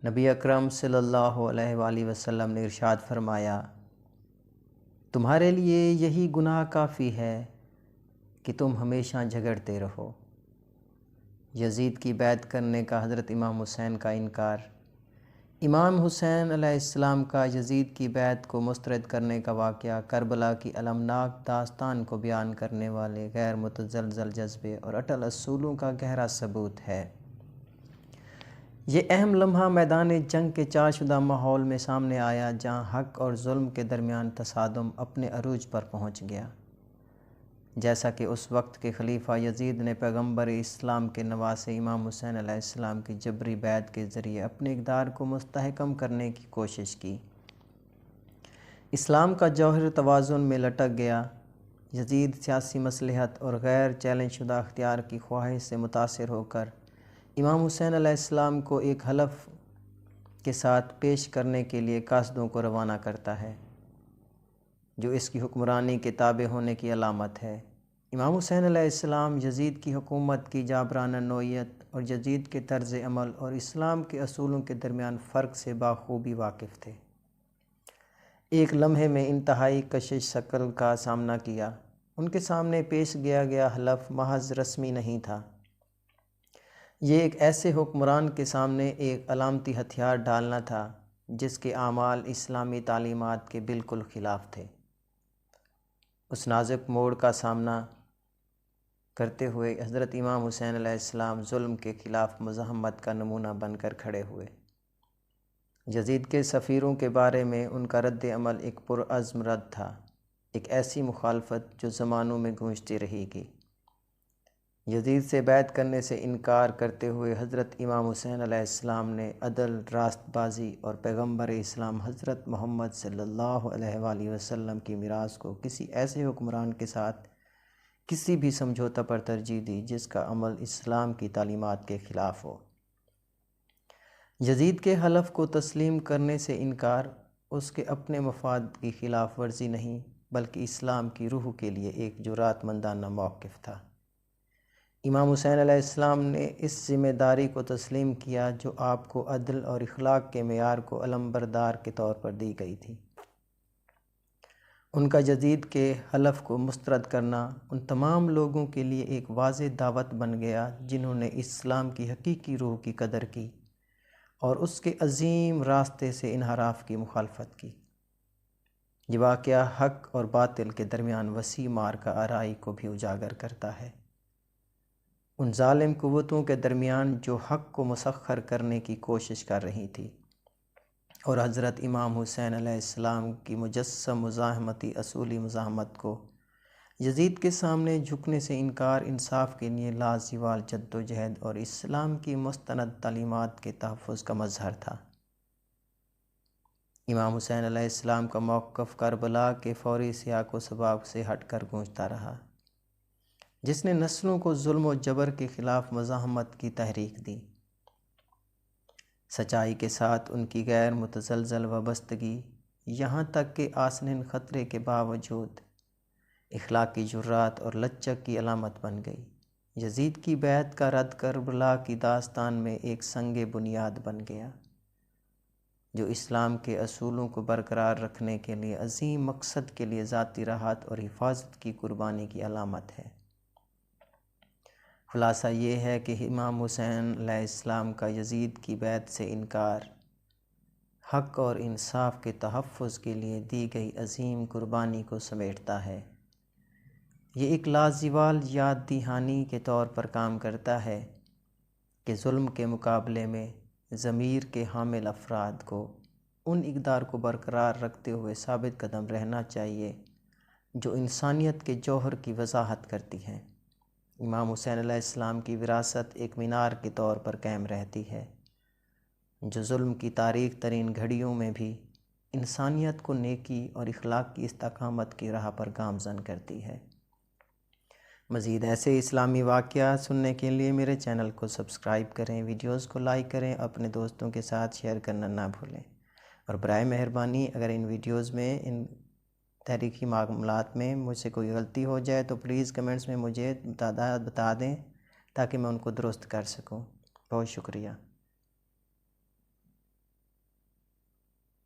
نبی اکرم صلی اللہ علیہ وآلہ وسلم نے ارشاد فرمایا، تمہارے لیے یہی گناہ کافی ہے کہ تم ہمیشہ جھگڑتے رہو۔ یزید کی بیعت کرنے کا حضرت امام حسین کا انکار۔ امام حسین علیہ السلام کا یزید کی بیعت کو مسترد کرنے کا واقعہ کربلا کی المناک داستان کو بیان کرنے والے غیر متزلزل جذبے اور اٹل اصولوں کا گہرا ثبوت ہے۔ یہ اہم لمحہ میدان جنگ کے چار شدہ ماحول میں سامنے آیا، جہاں حق اور ظلم کے درمیان تصادم اپنے عروج پر پہنچ گیا۔ جیسا کہ اس وقت کے خلیفہ یزید نے پیغمبر اسلام کے نواسے امام حسین علیہ السلام کی جبری بیعت کے ذریعے اپنے اقدار کو مستحکم کرنے کی کوشش کی، اسلام کا جوہر توازن میں لٹک گیا۔ یزید سیاسی مصلحت اور غیر چیلنج شدہ اختیار کی خواہش سے متاثر ہو کر امام حسین علیہ السلام کو ایک حلف کے ساتھ پیش کرنے کے لیے قاصدوں کو روانہ کرتا ہے، جو اس کی حکمرانی کے تابع ہونے کی علامت ہے۔ امام حسین علیہ السلام یزید کی حکومت کی جابرانہ نوعیت اور یزید کے طرز عمل اور اسلام کے اصولوں کے درمیان فرق سے بخوبی واقف تھے۔ ایک لمحے میں انتہائی کشش شکل کا سامنا کیا۔ ان کے سامنے پیش کیا گیا حلف محض رسمی نہیں تھا، یہ ایک ایسے حکمران کے سامنے ایک علامتی ہتھیار ڈالنا تھا جس کے اعمال اسلامی تعلیمات کے بالکل خلاف تھے۔ اس نازک موڑ کا سامنا کرتے ہوئے حضرت امام حسین علیہ السلام ظلم کے خلاف مزاحمت کا نمونہ بن کر کھڑے ہوئے۔ یزید کے سفیروں کے بارے میں ان کا رد عمل ایک پرعزم رد تھا، ایک ایسی مخالفت جو زمانوں میں گونجتی رہے گی۔ یزید سے بیعت کرنے سے انکار کرتے ہوئے حضرت امام حسین علیہ السلام نے عدل، راست بازی اور پیغمبر اسلام حضرت محمد صلی اللہ علیہ وآلہ وسلم کی میراث کو کسی ایسے حکمران کے ساتھ کسی بھی سمجھوتہ پر ترجیح دی جس کا عمل اسلام کی تعلیمات کے خلاف ہو۔ یزید کے حلف کو تسلیم کرنے سے انکار اس کے اپنے مفاد کی خلاف ورزی نہیں، بلکہ اسلام کی روح کے لیے ایک جرأت مندانہ موقف تھا۔ امام حسین علیہ السلام نے اس ذمہ داری کو تسلیم کیا جو آپ کو عدل اور اخلاق کے معیار کو علمبردار کے طور پر دی گئی تھی۔ ان کا یزید کے حلف کو مسترد کرنا ان تمام لوگوں کے لیے ایک واضح دعوت بن گیا جنہوں نے اسلام کی حقیقی روح کی قدر کی اور اس کے عظیم راستے سے انحراف کی مخالفت کی۔ یہ واقعہ حق اور باطل کے درمیان وسیع معرکہ آرائی کو بھی اجاگر کرتا ہے، ان ظالم قوتوں کے درمیان جو حق کو مسخر کرنے کی کوشش کر رہی تھی، اور حضرت امام حسین علیہ السلام کی مجسم مزاحمتی اصولی مزاحمت کو یزید کے سامنے جھکنے سے انکار انصاف کے لیے لازوال جدوجہد اور اسلام کی مستند تعلیمات کے تحفظ کا مظہر تھا۔ امام حسین علیہ السلام کا موقف کربلا کے فوری سیاق و سباق سے ہٹ کر گونجتا رہا، جس نے نسلوں کو ظلم و جبر کے خلاف مزاحمت کی تحریک دی۔ سچائی کے ساتھ ان کی غیر متزلزل وابستگی، یہاں تک کہ آسنین خطرے کے باوجود، اخلاقی جرات اور لچک کی علامت بن گئی۔ یزید کی بیعت کا رد کربلا کی داستان میں ایک سنگ بنیاد بن گیا، جو اسلام کے اصولوں کو برقرار رکھنے کے لیے عظیم مقصد کے لیے ذاتی راحت اور حفاظت کی قربانی کی علامت ہے۔ خلاصہ یہ ہے کہ امام حسین علیہ السلام کا یزید کی بیعت سے انکار حق اور انصاف کے تحفظ کے لیے دی گئی عظیم قربانی کو سمیٹتا ہے۔ یہ ایک لازوال یاد دہانی کے طور پر کام کرتا ہے کہ ظلم کے مقابلے میں ضمیر کے حامل افراد کو ان اقدار کو برقرار رکھتے ہوئے ثابت قدم رہنا چاہیے جو انسانیت کے جوہر کی وضاحت کرتی ہیں۔ امام حسین علیہ السلام کی وراثت ایک مینار کے طور پر قائم رہتی ہے، جو ظلم کی تاریک ترین گھڑیوں میں بھی انسانیت کو نیکی اور اخلاق کی استقامت کی راہ پر گامزن کرتی ہے۔ مزید ایسے اسلامی واقعات سننے کے لیے میرے چینل کو سبسکرائب کریں، ویڈیوز کو لائک کریں، اپنے دوستوں کے ساتھ شیئر کرنا نہ بھولیں، اور برائے مہربانی اگر ان ویڈیوز میں ان تحریکی معاملات میں مجھ سے کوئی غلطی ہو جائے تو پلیز کمنٹس میں مجھے بتا دیں تاکہ میں ان کو درست کر سکوں۔ بہت شکریہ۔